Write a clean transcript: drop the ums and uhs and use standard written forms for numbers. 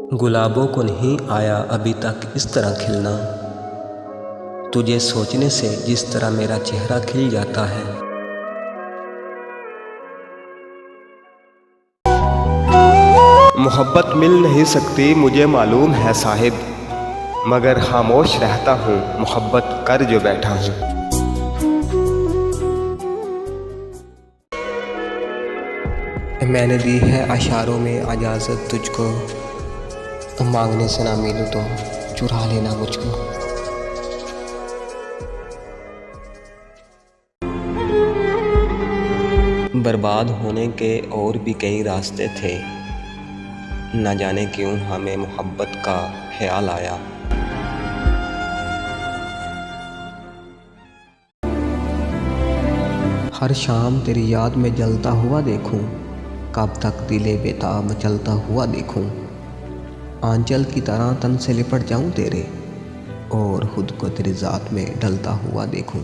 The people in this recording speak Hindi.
गुलाबों को नहीं आया अभी तक इस तरह खिलना, तुझे सोचने से जिस तरह मेरा चेहरा खिल जाता है। मोहब्बत मिल नहीं सकती मुझे मालूम है साहिब, मगर खामोश रहता हूँ मोहब्बत कर जो बैठा हूँ। मैंने दी है अशारों में इजाज़त तुझको, मांगने से ना मिलूँ तो चुरा लेना मुझको। बर्बाद होने के और भी कई रास्ते थे, न जाने क्यों हमें मोहब्बत का ख्याल आया। हर शाम तेरी याद में जलता हुआ देखूं, कब तक दिले बेताब मचलता हुआ देखूं। आंचल की तरह तन से लिपट जाऊं तेरे, और खुद को तेरी ज़ात में ढलता हुआ देखूं।